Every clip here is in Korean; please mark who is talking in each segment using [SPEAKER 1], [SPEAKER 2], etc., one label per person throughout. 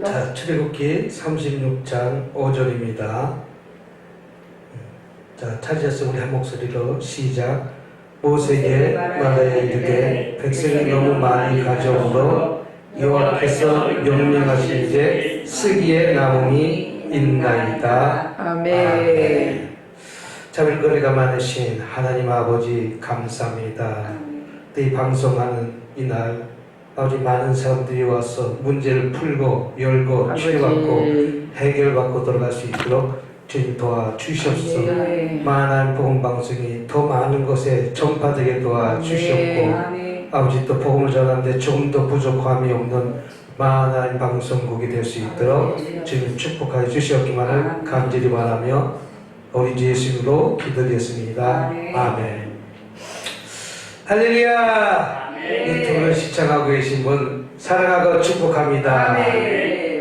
[SPEAKER 1] 자, 출애굽기 36장 5절입니다. 자, 찾으셔서 우리 한 목소리로 시작. 모세에게 말하여 이르되 백성이 너무 많이 가져오므로 여호와께서 명령하시기에 쓰기에 남음이 있나이다.
[SPEAKER 2] 아멘.
[SPEAKER 1] 자, 일거리가 많으신 하나님 아버지 감사합니다. 이 방송하는 이날 아버지 많은 사람들이 와서 문제를 풀고 열고 치료받고 해결받고 돌아갈 수 있도록 주님 도와주시옵소서. 만한 복음방송이 더 많은 곳에 전파되게 도와주시옵고 아버지 또 복음을 전하는데 조금 더 부족함이 없는 만한 방송국이 될 수 있도록 주님 축복하여 주시옵기만을 간절히 바라며 우리 주 예수님으로 기도드렸습니다. 아멘. 할렐루야. 유튜브를 시청하고 계신 분 사랑하고 축복합니다.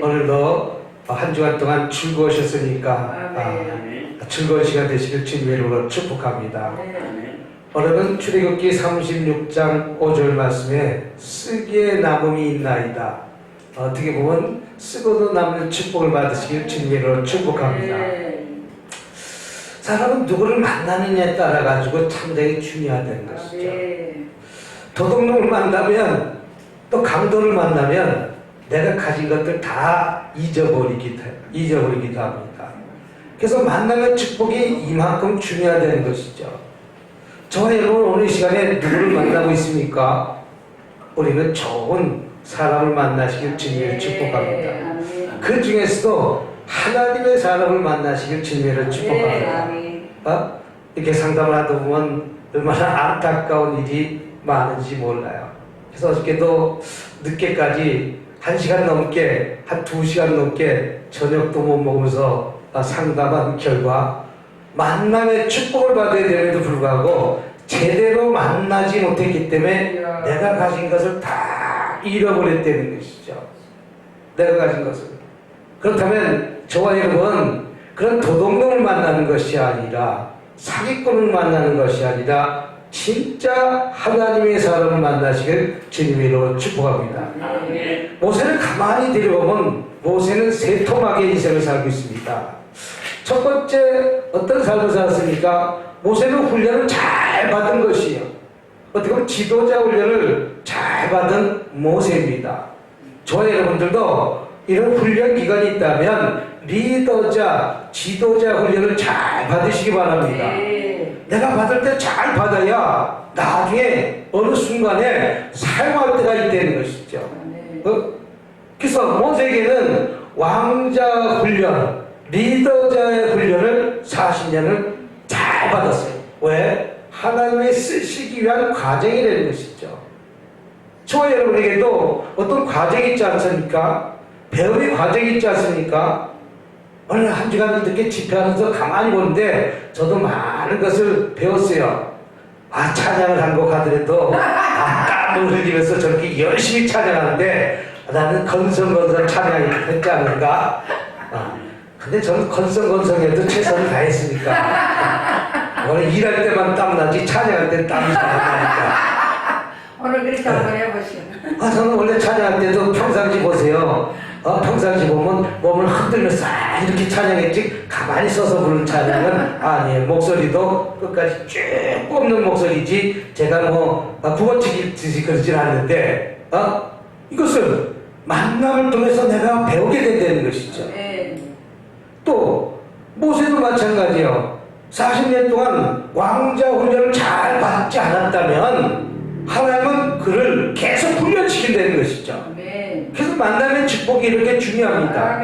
[SPEAKER 1] 오늘도 한 주간 동안 즐거우셨으니까 즐거운 시간 되시길 주님의 이름으로 축복합니다. 오늘은 출애굽기 36장 5절 말씀에 쓰기에 남음이 있나이다. 어떻게 보면 쓰고도 남는 축복을 받으시길 주님의 이름으로 축복합니다. 사람은 누구를 만나느냐에 따라 가지고 상당히 중요하다는 것이죠. 도둑놈을 만나면 또 강도를 만나면 내가 가진 것들 다 잊어버리기도 합니다. 그래서 만나는 축복이 이만큼 중요하다는 것이죠. 저와 여러분 오늘 이 시간에 누구를 만나고 있습니까? 우리는 좋은 사람을 만나시길 주님을 축복합니다. 그 중에서도 하나님의 사람을 만나시길 주님을 축복합니다. 이렇게 상담을 하다 보면 얼마나 안타까운 일이 많은지 몰라요. 그래서 어저께도 늦게까지 1시간 넘게 한 2시간 넘게 저녁도 못 먹으면서 상담한 결과 만남의 축복을 받아야 됨에도 불구하고 제대로 만나지 못했기 때문에 내가 가진 것을 다 잃어버렸다는 것이죠. 내가 가진 것을. 그렇다면 저와 여러분 그런 도둑놈을 만나는 것이 아니라 사기꾼을 만나는 것이 아니라 진짜 하나님의 사람을 만나시길 주님의 이름으로 축복합니다. 모세를 가만히 들여보면 모세는 세토막의 인생을 살고 있습니다. 첫 번째 어떤 삶을 살았습니까? 모세는 훈련을 잘 받은 것이에요. 어떻게 보면 지도자 훈련을 잘 받은 모세입니다. 저와 여러분들도 이런 훈련 기간이 있다면 리더자, 지도자 훈련을 잘 받으시기 바랍니다. 내가 받을 때 잘 받아야 나중에 어느 순간에 사용할 때가 있다는 것이죠. 그래서 모세에게는 왕자 훈련, 리더자의 훈련을 40년을 잘 받았어요. 왜? 하나님의 쓰시기 위한 과정이 되는 것이죠. 저와 여러분에게도 어떤 과정이 있지 않습니까? 배움의 과정이 있지 않습니까? 오늘 한 주간 이렇게 집회하면서 가만히 보는데 저도 많은 것을 배웠어요. 찬양을 한 곡 하더라도 땀을 흘리면서 저렇게 열심히 찬양하는데 나는 건성건성 찬양이 했지 않는가? 근데 저는 건성건성해도 최선을 다했으니까 오늘 일할 때만 땀나지 찬양할 때 땀이 잘 안 나니까
[SPEAKER 2] 오늘 그렇게 한번 해보시오.
[SPEAKER 1] 저는 원래 찬양할 때도 평상시 보세요. 평상시 보면 몸을 흔들면서 이렇게 찬양했지 가만히 서서 부르는 찬양은 아니에요. 목소리도 끝까지 쭉 꼽는 목소리지 제가 부어치기 그러진 않는데 이것을 만남을 통해서 내가 배우게 된다는 것이죠. 또 모세도 마찬가지예요. 40년 동안 왕자 훈련을 잘 받지 않았다면 하나님은 그를 계속 훈련시킨다는 것이죠. 그래서 만남의 축복이 이렇게 중요합니다.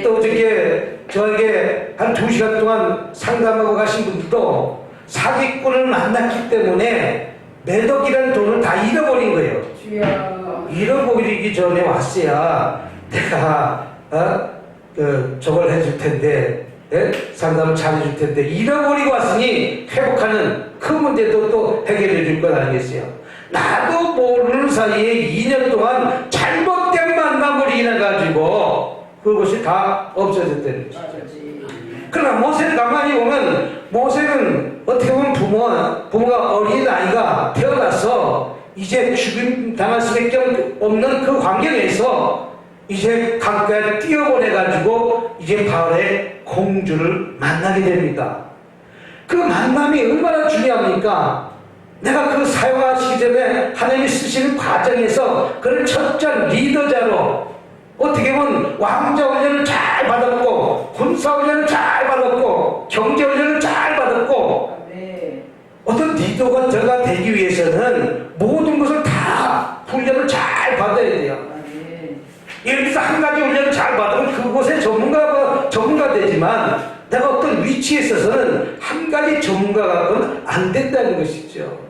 [SPEAKER 1] 또 어저께 저에게 한 2시간 동안 상담하고 가신 분들도 사기꾼을 만났기 때문에 매덕이라는 돈을 다 잃어버린 거예요. 잃어버리기 전에 왔어야 내가 저걸 해줄 텐데 상담을 잘해줄 텐데 잃어버리고 왔으니 회복하는 그 문제도 또 해결해 줄 것 아니겠어요? 나도 모르는 사이에 2년 동안 잘못된 만남으로 인해 가지고 그것이 다 없어졌다는 것이죠. 그러나 모세를 가만히 보면 모세는 어떻게 보면 부모가 어린 아이가 태어나서 이제 죽임 당할 수밖에 없는 그 환경에서 이제 강가에 뛰어보내가지고 이제 바울의 공주를 만나게 됩니다. 그 만남이 얼마나 중요합니까? 내가 그 사용하시기 전에 하나님이 쓰시는 과정에서 그런 첫장 리더자로 어떻게 보면 왕자 훈련을 잘 받았고 군사 훈련을 잘 받았고 경제 훈련을 잘 받았고 어떤 리더가 저가 되기 위해서는 모든 것을 다 훈련을 잘 받아야 돼요. 예를 들어서 한 가지 훈련을 잘 받으면 그곳의 전문가 되지만 내가 어떤 위치에 있어서는 한 가지 전문가가 안 된다는 것이죠.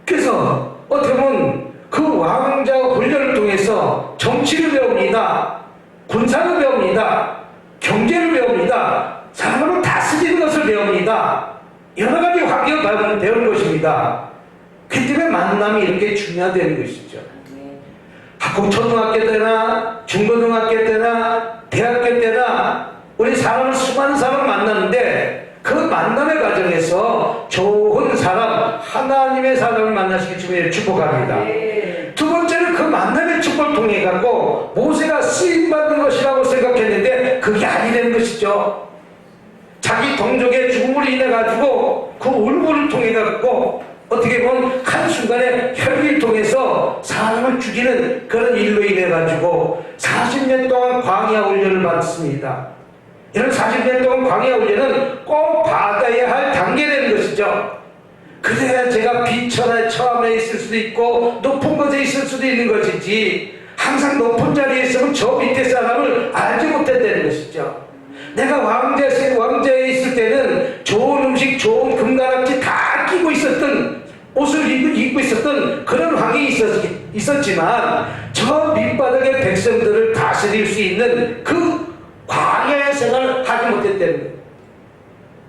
[SPEAKER 1] 그래서 어떻게 보면 그 왕자 훈련을 통해서 정치를 배웁니다. 군사를 배웁니다. 경제를 배웁니다. 사람을 다스리는 것을 배웁니다. 여러 가지 환경을 배우는 것입니다. 그 때문에 만남이 이렇게 중요하다는 것이죠. 학교 초등학교 때나 중고등학교 때나 대학교 때나 우리 사람을 수많은 사람을 만나는데 그 만남의 과정에서 좋은 사람, 하나님의 사람을 만나시기 주님을 축복합니다. 두 번째는 그 만남의 축복을 통해 갖고 모세가 쓰임받는 것이라고 생각했는데 그게 아니라는 것이죠. 자기 동족의 죽음으로 인해 가지고 그 울분을 통해 갖고 어떻게 보면 한순간에 혈기를 통해서 사람을 죽이는 그런 일로 인해 가지고 40년 동안 광야 훈련을 받습니다. 이런 40년 동안 광야 훈련은 꼭 받아야 할 단계라는 것이죠. 그래야 제가 비천에 처음에 있을 수도 있고 높은 곳에 있을 수도 있는 것이지 항상 높은 자리에 있으면 저 밑에 사람을 알지 못한다는 것이죠. 내가 왕자에 있을 때는 좋은 음식, 좋은 금가락지 다 끼고 있었던 옷을 입고 있었던 그런 환경이 있었지만 저 밑바닥의 백성들을 다스릴 수 있는 그 광야의 생활을 하지 못했다는 거예요.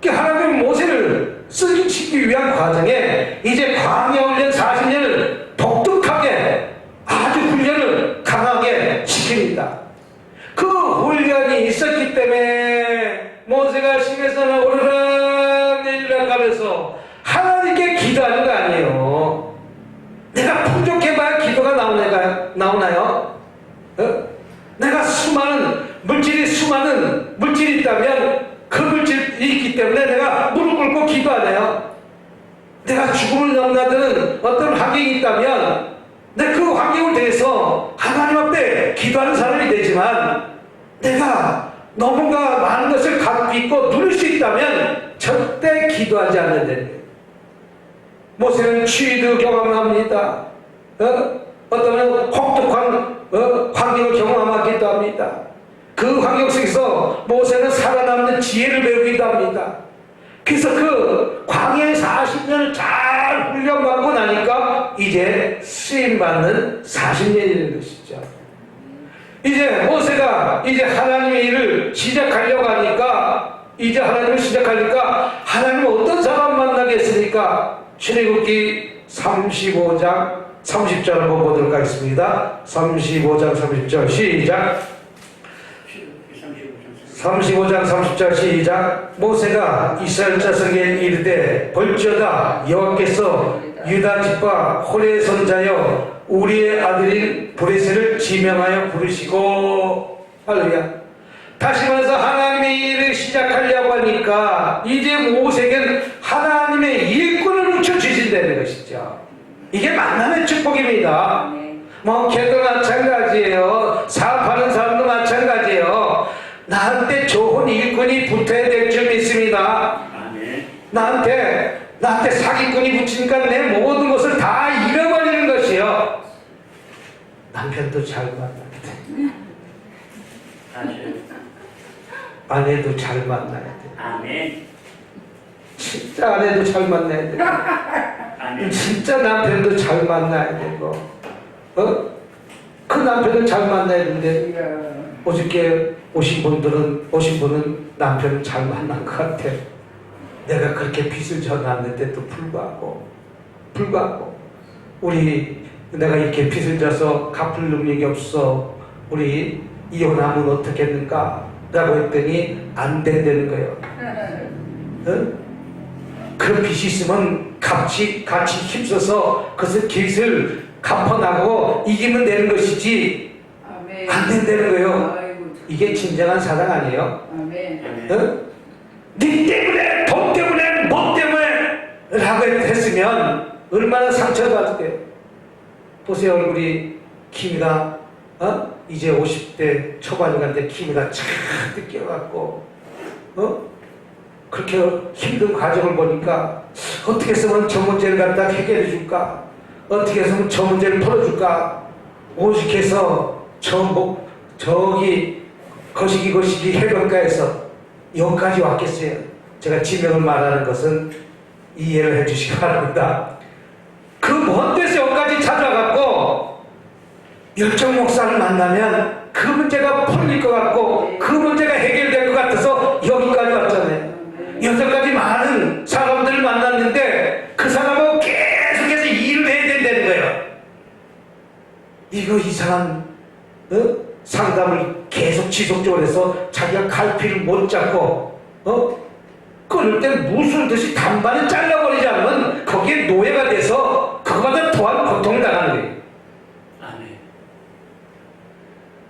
[SPEAKER 1] 그러니까 하나님은 모세를 쓰기 위한 과정에 이제 광야 훈련 40년을 독특하게 아주 훈련을 강하게 시킵니다. 그 훈련이 있었기 때문에 모세가 심에서는 오르락 내리락 가면서 하나님께 기도하는 거 아니에요. 내가 풍족해봐야 기도가 나오나요? 내가 수많은 물질이 있다면 그 물질이 있기 때문에 내가 무릎 꿇고 기도하나요? 내가 죽음을 넘나드는 어떤 환경이 있다면 내가 그 환경을 대해서 하나님 앞에 기도하는 사람이 되지만 내가 너무나 많은 것을 갖고 있고 누릴 수 있다면 절대 기도하지 않는다는 거예요. 모세는 취도 경험합니다. 어떤 혹독한 환경을 경험하기도 합니다. 그 환경 속에서 모세는 살아남는 지혜를 배우기도 합니다. 그래서 그 광야의 40년을 잘 훈련받고 나니까 이제 쓰임받는 40년이라는 것이죠. 이제 모세가 이제 하나님의 일을 시작하려고 하니까 하나님은 어떤 사람 만나겠습니까? 출애굽기 35장 30절 한번 보도록 하겠습니다. 35장 30절 시작. 35장 30절 시작. 모세가 이스라엘 자손에게 이르되 볼지어다 여호와께서 유다 집과 호레 선자여 우리의 아들인 브레스를 지명하여 부르시고 할렐루야. 다시 말해서 하나님의 일을 시작하려고 하니까 이제 모세에게는 하나님의 일꾼을 붙여주신다는 것이죠. 이게 만남의 축복입니다. 걔도 마찬가지예요. 사업하는 사람도 마찬가지예요. 나한테 좋은 일꾼이 붙어야 될 줄 믿습니다. 나한테 사기꾼이 붙이니까 내 모든 것을 다 잃어버리는 것이요. 남편도 잘 만나야 돼. 아내도 잘 만나야 돼.
[SPEAKER 3] 아멘.
[SPEAKER 1] 진짜 아내도 잘 만나야 돼.
[SPEAKER 3] 아멘.
[SPEAKER 1] 진짜 남편도 잘 만나야 되고, 그 남편은 잘 만나야 되는데, 어저께 오신 분은 남편을 잘 만난 것 같아. 내가 그렇게 빚을 져놨는데도 불구하고, 내가 이렇게 빚을 져서 갚을 능력이 없어. 우리 이혼하면 어떻겠는가? 라고 했더니, 안 된다는 거예요. 그 빚이 있으면 같이 힘써서 그것을 빚을 갚아나가고 이기면 되는 것이지. 안 된다는 거예요.
[SPEAKER 2] 아이고,
[SPEAKER 1] 이게 진정한 사랑 아니에요?
[SPEAKER 2] 아멘.
[SPEAKER 1] 어? 네 때문에, 돈 때문에, 뭐 때문에 라고 했으면 얼마나 상처받을게요. 보세요, 얼굴이 키미가 이제 50대 초반이 갔는데 키미가 잔뜩 끼어갖고 그렇게 힘든 과정을 보니까 어떻게 해서면 저 문제를 갖다 해결해 줄까? 어떻게 해서면 저 문제를 풀어줄까? 오직해서 저기 거시기 해변가에서 여기까지 왔겠어요. 제가 지명을 말하는 것은 이해를 해주시기 바랍니다. 그 먼 데서 여기까지 찾아갔고 열정 목사를 만나면 그 문제가 풀릴 것 같고 그 문제가 해결될 것 같아서 여기까지 왔잖아요. 여기까지 많은 사람들을 만났는데 그 사람하고 계속해서 일을 해야 된다는 거예요. 이거 이상한 상담을 계속 지속적으로 해서 자기가 갈피를 못 잡고 끊을 때 무슨 듯이 단반에 잘라버리지 않으면 거기에 노예가 돼서 그거보다 더한 고통을 당하는 거예요.
[SPEAKER 3] 아멘.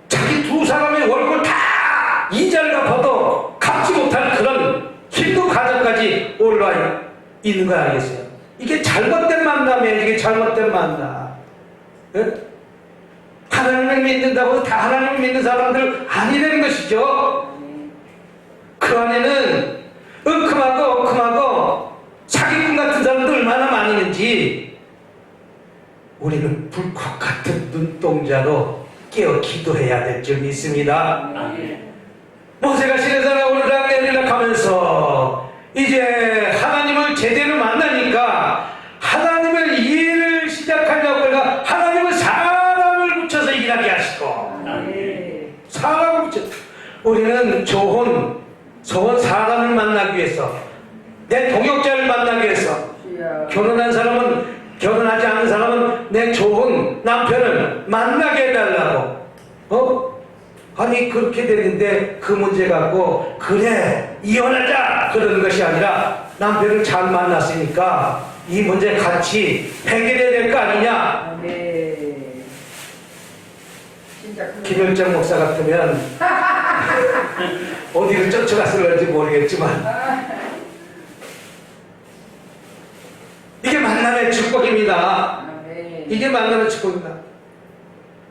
[SPEAKER 1] 자기 두 사람의 월급 다 이자를 갚아도 갚지 못할 그런 힘든 과정까지 올라와 있는 거 아니겠어요? 이게 잘못된 만남이에요. 이게 잘못된 만남. 하나님을 믿는다고 다 하나님을 믿는 사람들 아니라는 것이죠. 그 안에는 엉큼하고 사기꾼 같은 사람들 얼마나 많이 있는지 우리는 불꽃 같은 눈동자로 깨어 기도해야 될 점이 있습니다.
[SPEAKER 3] 아멘.
[SPEAKER 1] 모세가 시내산에 오르락 내리락 하면서 이제 하나님을 제대로 만나니까 하나님을 이해를 시작하려고 해가 하나님은 사람을 붙여서 일하게 하시고
[SPEAKER 3] 아멘.
[SPEAKER 1] 사람을 붙여 우리는 좋은 사람을 만나기 위해서 내 동역자를 만나기 위해서 결혼한 사람은 결혼하지 않은 사람은 내 좋은 남편을 만나게 해달라고 아니 그렇게 되는데 그 문제 갖고 그래 이혼하자 그러는 것이 아니라 남편을 잘 만났으니까 이 문제 같이 해결해야 될 거 아니냐.
[SPEAKER 2] 아멘. 진짜
[SPEAKER 1] 김현정 목사 같으면 어디를 쫓아갔을지 모르겠지만 이게 만남의 축복입니다.
[SPEAKER 2] 아멘.
[SPEAKER 1] 이게 만남의 축복입니다.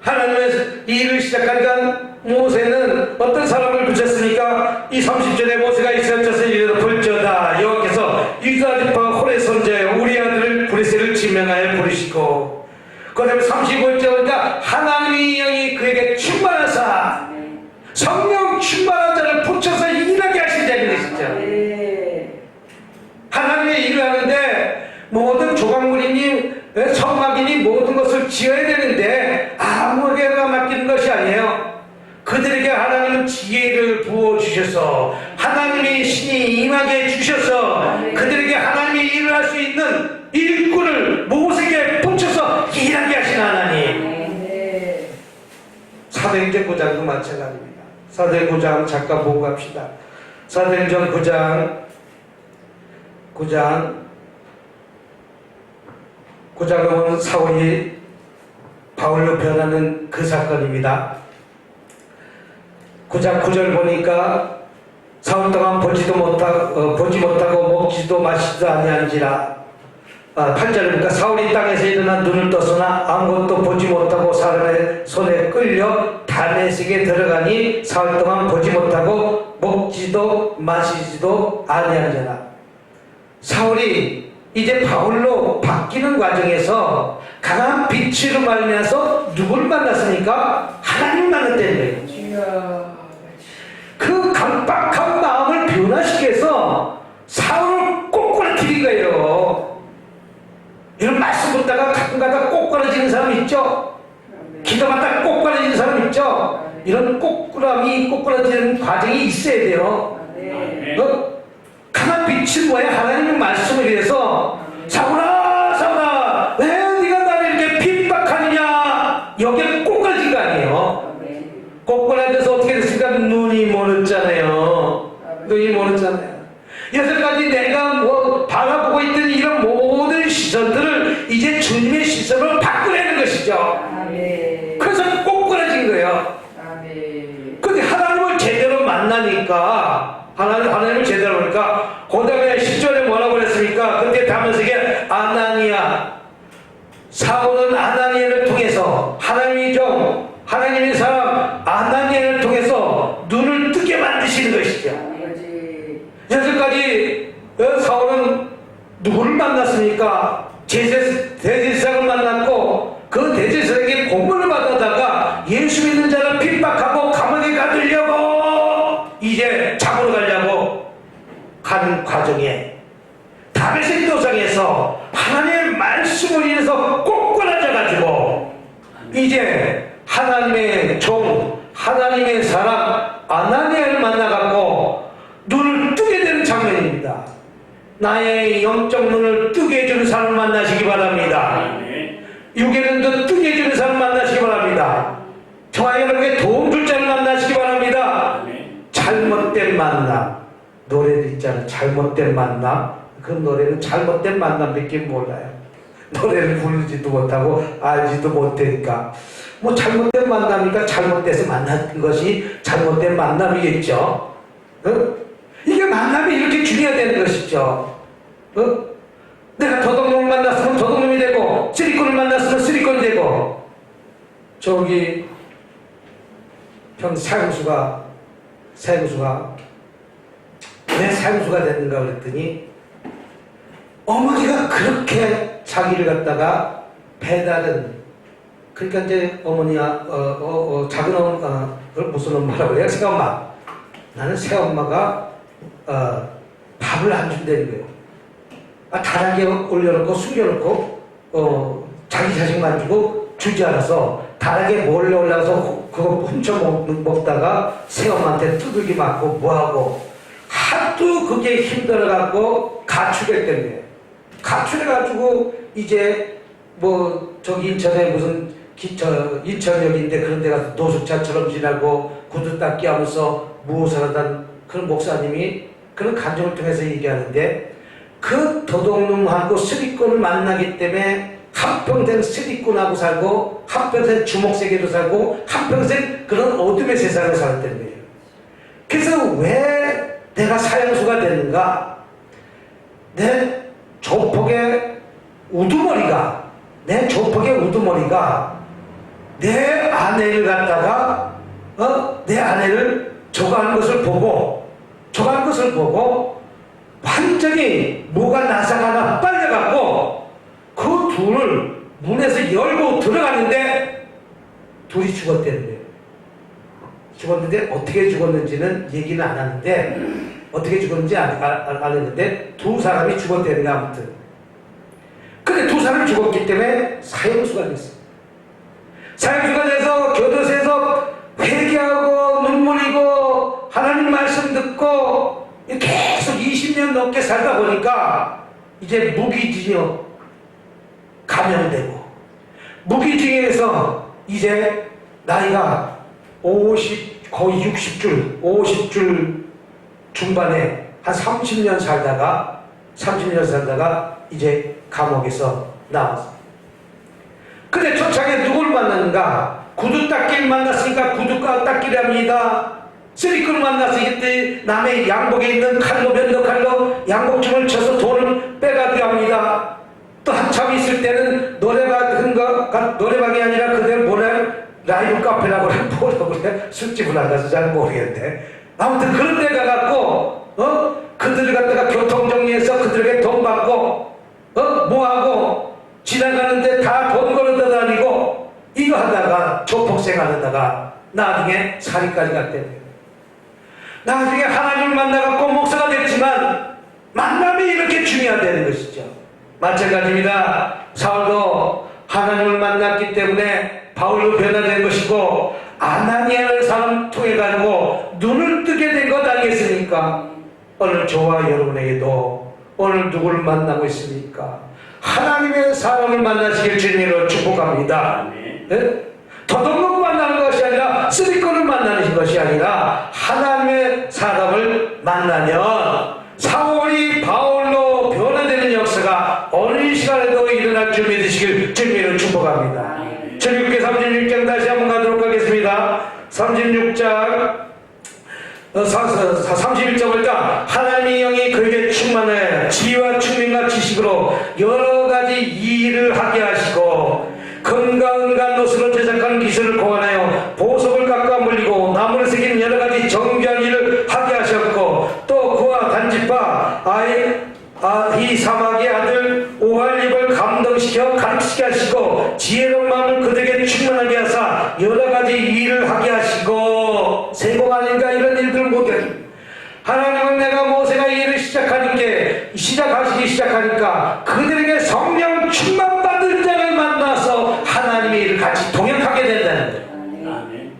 [SPEAKER 1] 하나님의 일을 시작하니까 모세는 어떤 사람을 붙였으니까 이 30절에 모세가 이스라엘 자손을 이르러 볼지어다 여호와께서 유다지파 홀의 손자에 우리 아들을 브리스를 지명하여 부르시고 그 다음에 35절에 하나님의 영이 그에게 충만하사 성령 충만한 자를 붙여서 일하게 하신다는 것이죠. 하나님의 일을 하는데 모든 조각물이니 성막이니 모든 것을 지어야 되는데 아무에게나 맡기는 것이 아니에요. 그들에게 하나님은 지혜를 부어주셔서 하나님의 신이 임하게 해주셔서 그들에게 하나님의 일을 할 수 있는 일꾼을 모세에게 붙여서 일하게 하신 하나님. 사도행전 9장도 마찬가지입니다. 사도행전 9장 잠깐 보고 갑시다. 사도행전 9장 보면 사울이 바울로 변하는 그 사건입니다. 9장 9절 보니까 사흘 동안 보지 못하고 먹지도 마시지도 아니한지라. 8절에 보니까 사울이 땅에서 일어나 눈을 떴으나 아무것도 보지 못하고 사람의 손에 끌려 다메섹에 들어가니 사흘 동안 보지 못하고 먹지도 마시지도 아니한지라. 사울이 이제 바울로 바뀌는 과정에서 강한 빛으로 말미암아서 누구를 만났습니까? 하나님 만났다는 거예요. 그 강박한 마음을 변화시키기 위해서 사울을 꼬꾸라뜨린 거예요. 이런 말씀 듣다가 가끔가다 꼬꾸라지는 사람 있죠? 기도받다가 꼬꾸라지는 사람 있죠? 이런 꼬꾸라지는 과정이 있어야 돼요. 강한 빛은 뭐야? 하나님의 말씀을 위해서 사울아 왜 네가 나를 이렇게 핍박하느냐 여기에 꼬꾸라진 거 아니에요. 꼬꾸라져서 어떻게 됐습니까? 눈이 멀었잖아요. 눈이 멀었잖아요. 여태까지 내가 바라보고 있던 이런 모든 시선들을 이제 주님의 시선으로 바꾸려는 것이죠. 그래서 꼬꾸라진 거예요. 만나니까 하나님을 제대로 보니까 그 다음에 10절에 뭐라고 그랬습니까? 그때 다메섹에 아나니아 사울은 아나니아를 통해서 하나님의 사람 아나니아를 통해서 눈을 뜨게 만드시는 것이죠. 여기까지 사울은 누구를 만났습니까? 대제사장을 만났고 그 대제사장에게 고문을 받아다가 예수 믿는 자를 핍박하고 감옥에 가두려고 이제 잡으러 가려고 가는 과정에 다메섹 도상에서 하나님의 말씀을 인해서 꼿꼿해져가지고 이제 하나님의 종, 하나님의 사람 아나니아를 만나갖고 눈을 뜨게 되는 장면입니다. 나의 영적 눈을 뜨게 해주는 사람을 만나시기 바랍니다. 육의 눈도 뜨게 해주는 사람을 만나시기 바랍니다. 저와 여러분에게 도움 줄 자를 만나시기 바랍니다. 잘못된 만남, 노래도 있잖아요. 잘못된 만남. 그 노래는 잘못된 만남밖에 몰라요. 노래를 부르지도 못하고 알지도 못하니까 뭐 잘못된 만남이니까 잘못돼서 만난 것이 잘못된 만남이겠죠. 이게 만남이 이렇게 중요하다는 것이죠. 내가 도둑놈을 만났으면 도둑놈이 되고 쓰리꾼을 만났으면 쓰리꾼이 되고 저기 사형수가 왜 사형수가 됐는가 그랬더니 어머니가 그렇게 자기를 갖다가 배달은 그러니까 이제 어머니가 작은 엄마 그걸 무슨 엄마라고 해요? 새엄마. 나는 새엄마가 밥을 안 준다는 거예요. 다락에 올려놓고 숨겨놓고 자기 자식만 주고 주지 않아서 다락에 몰래 올라가서 그거 훔쳐 먹다가 새엄마한테 두들기 맞고 뭐하고 하도 그게 힘들어갖고 가출했던 거예요. 가출해가지고 이제 뭐 저기 인천에 무슨 인천역인데 그런 데 가서 노숙자처럼 지나고 구두 닦기 하면서 무엇을 하던 그런 목사님이 그런 간증을 통해서 얘기하는데 그 도둑놈하고 스리꾼을 만나기 때문에 한평생 스리꾼하고 살고 한평생 주먹세계로 살고 한평생 그런 어둠의 세상을 살았다는 거예요. 그래서 왜 내가 사형수가 되는가? 내 조폭의 우두머리가 내 아내를 갖다가 내 아내를 저거하는 것을 보고 완전히 뭐가 나사가 빨려갖고 그 둘을 문에서 열고 들어가는데 둘이 죽었다는 거예요. 죽었는데 어떻게 죽었는지는 얘기는 안 하는데 어떻게 죽었는지 안 했는데 두 사람이 죽었다는 거 아무튼. 근데 두 사람이 죽었기 때문에 사형수가 됐어요. 사형수가 돼서 교도소에서 회개하고 눈물 흘리고 하나님 말씀 듣고 계속 20년 넘게 살다 보니까 이제 무기징역 감염되고 무기징역에서 이제 나이가 거의 50줄 중반에 한 30년 살다가 이제 감옥에서 나왔어. 근데 초창에 누굴 만났는가? 구두 닦기를 만났으니까 구두 닦기를 합니다. 쓰리꾼을 만나서 이때 남의 양복에 있는 칼로 면도칼로 양복춤을 쳐서 돈을 빼가기도 합니다. 또 한참 있을 때는 노래방이 아니라 그대로 라이브 카페라고 그래 뭐라고 그래 술집을 안 가서 잘 모르겠는데 아무튼 그런 데 가갖고 그들을 갖다가 교통정리해서 그들에게 돈 받고 뭐하고 지나가는데 다 돈 걸어다 다니고 이거 하다가 조폭생 하다가 나중에 살인까지 갔대요. 나중에 하나님을 만나갖고 목사가 됐지만 만남이 이렇게 중요하다는 것이죠. 마찬가지입니다. 사울도 하나님을 만났기 때문에 바울로 변화된 것이고 아나니아를 사람 통해 가지고 눈을 뜨게 된 것 아니겠습니까? 오늘 저와 여러분에게도 오늘 누구를 만나고 있습니까? 하나님의 사람을 만나시길 주님으로 축복합니다. 네? 도둑놈 만나는 것이 아니라 쓰리꾼을 만나는 것이 아니라 하나님의 사람을 만나면 사울이 바울로 변화되는 역사가 어느 시간에도 일어날 줄 믿으시길 주님으로 축복합니다. 출애굽기 36장 다시 한번 가도록 하겠습니다. 36장 31절을 딱 하나님의 영이 그에게 충만하여 지혜와聰明과 지식으로 여러 가지 일을 하게 하시고 금과 은과 노스로 제작하는 기술을 고안하여 보석을 깎아 물리고 나무를 새기는 여러 가지 정교한 일을 하게 하셨고 또 그와 단지파 이 사막의 아들 오할립을 감동시켜 가르치게 하시고 지혜로운 마음을 그들에게 충만하게 하사 여러 가지 일을 하게 하시고 세공 아닌가 이런 일들 못해. 하나님은 내가 모세가 이 일을 시작하시기 시작하니까 그들에게 성령 충만받은 자를 만나서 하나님의 일을 같이 동역하게 된다는 거예요.
[SPEAKER 3] 아멘.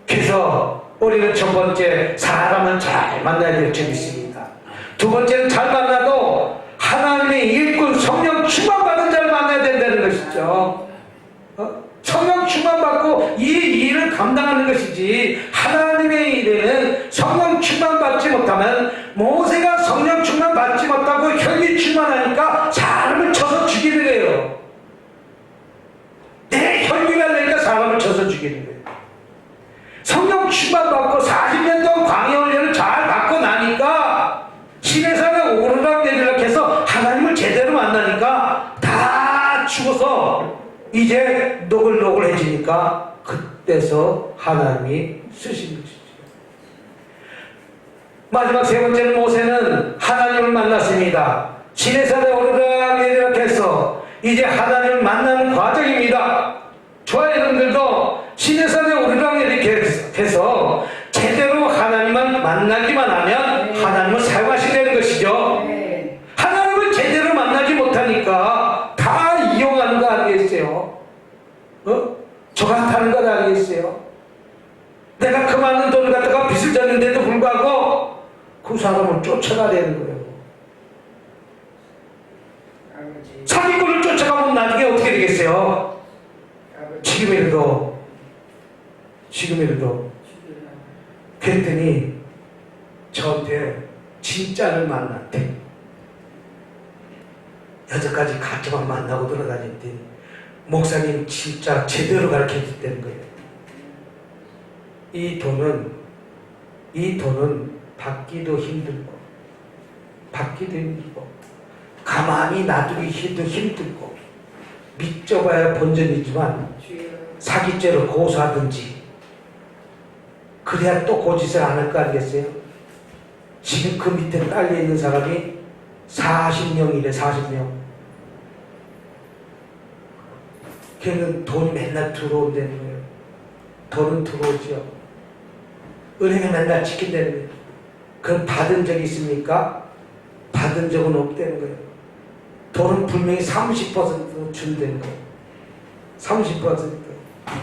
[SPEAKER 1] 그래서 우리는 첫 번째 사람은 잘 만나야 될 점이 있습니다. 두 번째는 잘 만나도 하나님의 일꾼 성령 충만받은 자를 만나야 된다는 것이죠. 성령 충만받고 이 일을 감당하는 것이지 하나님의 일에는 성령 충만받지 못하면 모세가 성령 충만받지 못하고 혈기 충만하니까 사람을 쳐서 죽이는 거예요. 내 혈기가 되니까 사람을 쳐서 죽이는 거예요. 성령 충만받고 40년 동안 광야 훈련을 잘 받고 나니까 시내산에 오르락내리락 해서 하나님을 제대로 만나니까 다 죽어서 이제 노글노글해지니까 그때서 하나님이 쓰신 것이죠. 마지막 세 번째는 모세는 하나님을 만났습니다. 시내산에 오르락내리락 해서 이제 하나님을 만나는 과정입니다. 저와 여러분들도 시내산에 오르락내리락 해서 제대로 하나님만 만나기만 하면 하나님을 사용하시는 것이죠. 하나님을 제대로 만나지 못하니까 다 이용하는 거 아니겠어요? 저 같다는 거 아니겠어요? 내가 그 많은 돈을 갖다가 빚을 졌는데도 불구하고 그 사람을 쫓아가려는 거예요. 사기꾼을 쫓아가면 나중에 어떻게 되겠어요? 지금이라도 그랬더니 저한테 진짜를 만났대. 여태까지 가짜만 만나고 돌아다녔더니 목사님 진짜 제대로 가르쳐줬다는 거예요. 이 돈은 받기도 힘들고 가만히 놔두기도 힘들고 믿져봐야 본전이지만 사기죄로 고소하든지 그래야 또 고짓을 안 할 거 아니겠어요? 지금 그 밑에 딸려있는 사람이 40명이래. 40명. 걔는 돈이 맨날 들어온다는 거예요. 돈은 들어오죠. 은행에 맨날 지킨다는 거예요. 그럼 받은 적이 있습니까? 받은 적은 없다는 거예요. 돈은 분명히 30% 준다는 거예요. 30%.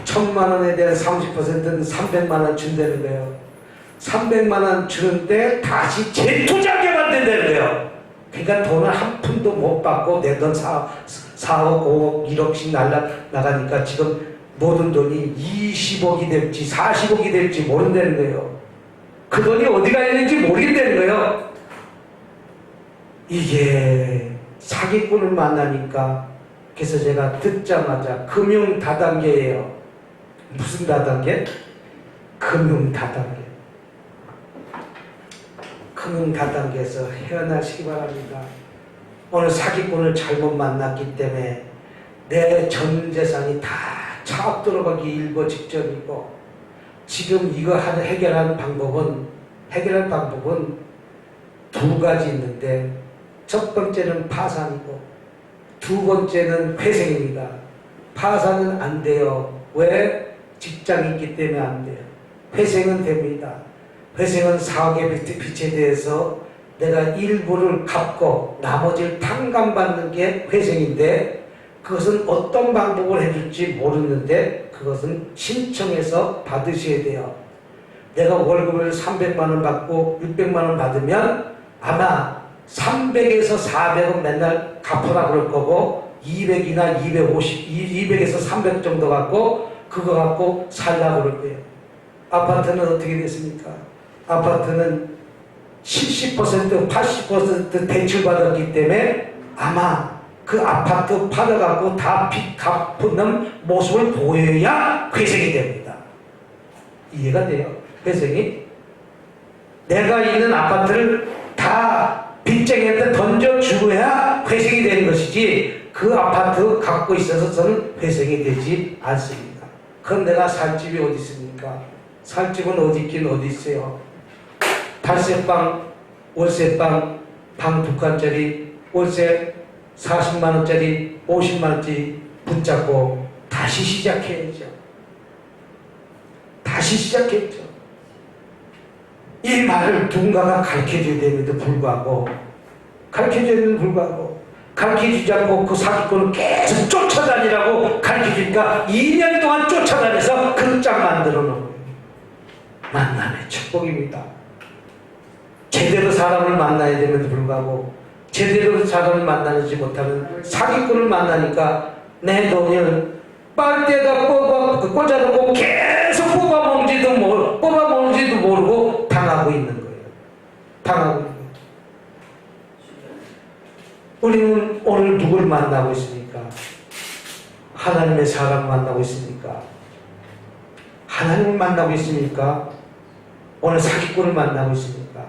[SPEAKER 1] 1,000만 원에 대한 30%는 300만 원 준다는 거예요. 300만 원 주는데 다시 재투자하게 만든다는 거예요. 그러니까 돈을 한 푼도 못 받고 내 돈 4억, 5억, 1억씩 날라가니까 지금 모든 돈이 20억이 될지 40억이 될지 모른다는 거예요. 그 돈이 어디가 있는지 모른다는 거예요. 이게 사기꾼을 만나니까 그래서 제가 듣자마자 금융 다단계예요. 무슨 다단계? 금융 다단계. 금융 다단계에서 헤어나시기 바랍니다. 오늘 사기꾼을 잘못 만났기 때문에 내 전 재산이 다 차업 들어가기 일보 직전이고 지금 이거 해결할 방법은 두 가지 있는데 첫 번째는 파산이고 두 번째는 회생입니다. 파산은 안 돼요. 왜? 직장이 있기 때문에 안 돼요. 회생은 됩니다. 회생은 사억의 빚에 대해서 내가 일부를 갚고 나머지를 탕감받는 게 회생인데 그것은 어떤 방법을 해줄지 모르는데 그것은 신청해서 받으셔야 돼요. 내가 월급을 300만 원 받고 600만 원 받으면 아마 300에서 400은 맨날 갚으라 그럴 거고 200이나 200에서 300 정도 갖고 그거 갖고 살라 그럴 거예요. 아파트는 어떻게 됐습니까? 아파트는 70%, 80% 대출 받았기 때문에 아마 그 아파트 받아갖고 다 빚 갚는 모습을 보여야 회생이 됩니다. 이해가 돼요? 회생이? 내가 있는 아파트를 다 빚쟁이한테 던져주어야 회생이 되는 것이지 그 아파트 갖고 있어서는 회생이 되지 않습니다. 그럼 내가 살 집이 어디 있습니까? 살 집은 어디 있긴 어디 있어요. 달세방, 월세방, 방 2칸짜리, 월세 40만원짜리, 50만원짜리 붙잡고 다시 시작해야죠. 다시 시작했죠. 이 말을 누군가가 가르쳐줘야 되는데도 불구하고 가르쳐주지 않고 그 사기꾼을 계속 쫓아다니라고 가르쳐주니까 2년 동안 쫓아다녀서 극장 만들어 놓은 거예요. 만남의 축복입니다. 제대로 사람을 만나야 됨에도 불구하고 제대로 사람을 만나지 못하는 사기꾼을 만나니까 내 돈을 빨대에다 꽂아놓고 계속 뽑아먹는지도 모르고 당하고 있는 거예요. 당하고 있는 거예요. 우리는 오늘 누구를 만나고 있습니까? 하나님의 사람 만나고 있습니까? 하나님을 만나고 있습니까? 오늘 사기꾼을 만나고 있습니까?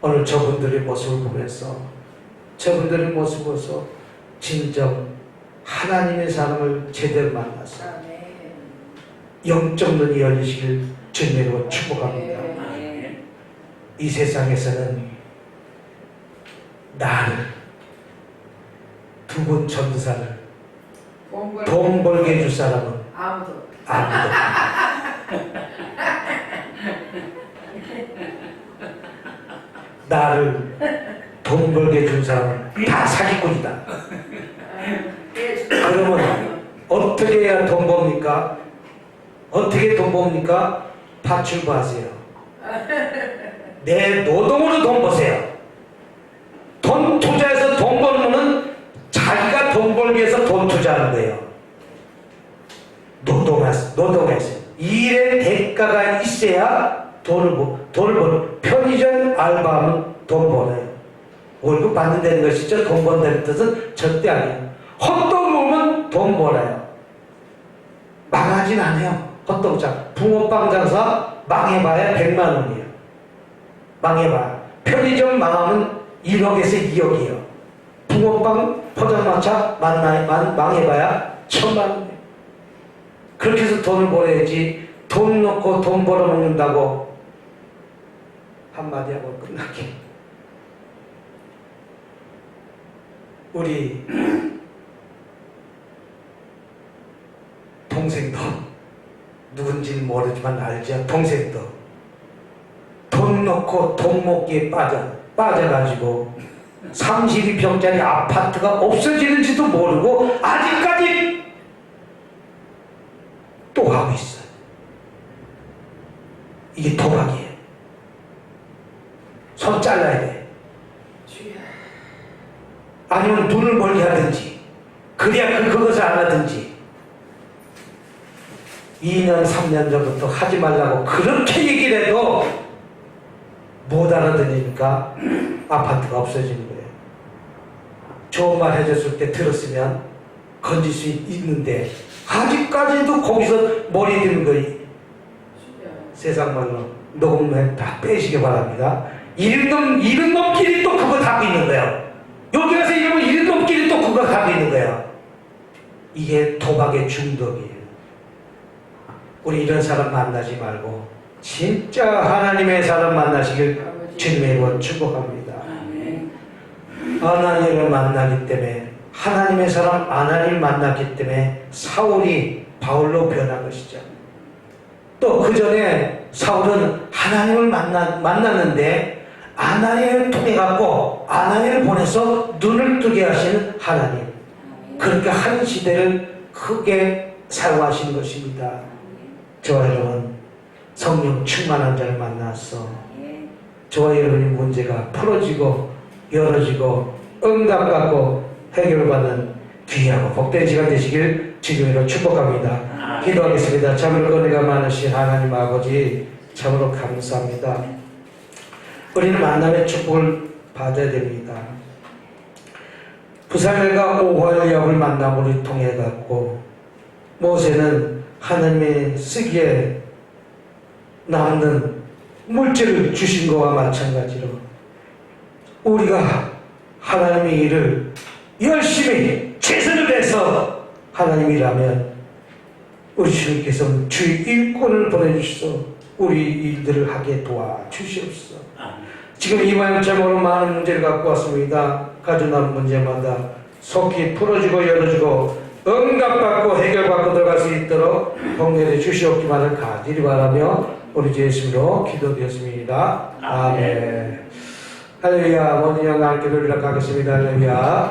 [SPEAKER 1] 오늘 저분들의 모습을 보면서 진정 하나님의 사람을 제대로 만나서 영적 눈이 열리시길 주님으로 축복합니다. 이 세상에서는 나를 두 분 전도사를 돈 벌게 해줄 사람은
[SPEAKER 2] 아무도.
[SPEAKER 1] 나를 돈 벌게 해준 사람은 다 사기꾼이다. 그러면 어떻게 해야 돈 법니까? 어떻게 돈 법니까? 파출부하세요. 내 노동으로 돈 버세요. 돈 투자해서 돈 벌면 자기가 돈 벌기 위해서 돈 투자하는 거예요. 노동해서 일의 대가가 있어야 돈을 벌어. 편의점 알바하면 돈 벌어요. 월급 받는다는 것이죠. 돈 번다는 뜻은 절대 아니에요. 헛돈 먹으면 돈 벌어요. 망하진 않아요. 헛돈장. 붕어빵 장사 망해봐야 100만 원이에요. 망해봐야. 편의점 망하면 1억에서 2억이에요. 붕어빵 포장마차 망해봐야 1000만 원이에요. 그렇게 해서 돈을 벌어야지 돈 넣고 돈 벌어먹는다고 한마디 하고 끝나게. 우리 동생도 누군지는 모르지만 알죠. 동생도 돈 넣고 돈 먹기에 빠져가지고 32평짜리 아파트가 없어지는지도 모르고 아직까지 또 하고 있어요. 이게 도박이에요. 손 잘라야 돼. 아니면 눈을 멀게 하든지 그래야 그것을 안 하든지 2년 3년 전부터 하지 말라고 그렇게 얘기를 해도 못 알아들으니까 아파트가 없어지는 거예요. 좋은 말 해줬을 때 들었으면 건질 수 있는데 아직까지도 거기서 머리 드는 거예요. 세상 말로 녹음해 다 빼시기 바랍니다. 이른 놈끼리 또 그거 갖고 있는 거예요. 여기 가서 이러면 이른 놈끼리 또 그거 갖고 있는 거예요. 이게 도박의 중독이에요. 우리 이런 사람 만나지 말고 진짜 하나님의 사람 만나시길 주님의 이름으로 축복합니다. 하나님을 만나기 때문에 하나님의 사람 하나님을 만났기 때문에 사울이 바울로 변한 것이죠. 또 그 전에 사울은 하나님을 만났는데 아나니를 통해 갖고 아나니를 보내서 눈을 뜨게 하시는 하나님. 그러니까 한 시대를 크게 사용하신 것입니다. 저와 여러분 성령 충만한 자를 만나서 저와 여러분의 문제가 풀어지고 열어지고 응답받고 해결받는 귀하고 복된 시간 되시길 주님으로 축복합니다. 기도하겠습니다. 참으로 은혜가 많으신 하나님 아버지 참으로 감사합니다. 우리는 만남의 축복을 받아야 됩니다. 부사엘과 오홀리압을 만남으로 통해 갖고 모세는 하나님의 쓰기에 남는 물질을 주신 것과 마찬가지로 우리가 하나님의 일을 열심히 최선을 다해서 하나님 일하면 우리 주님께서는 주의 일꾼을 보내주셔서 우리 일들을 하게 도와주시옵소서. 지금 이만저만으로 많은 문제를 갖고 왔습니다. 가져나는 문제마다 속히 풀어주고 열어주고 응답받고 해결받고 들어갈 수 있도록 공연해 주시옵기만을 간절히 바라며 우리 주 예수님으로 기도드렸습니다. 아멘. 할렐루야. 모든 영광 기도를 가겠습니다. 할렐루야.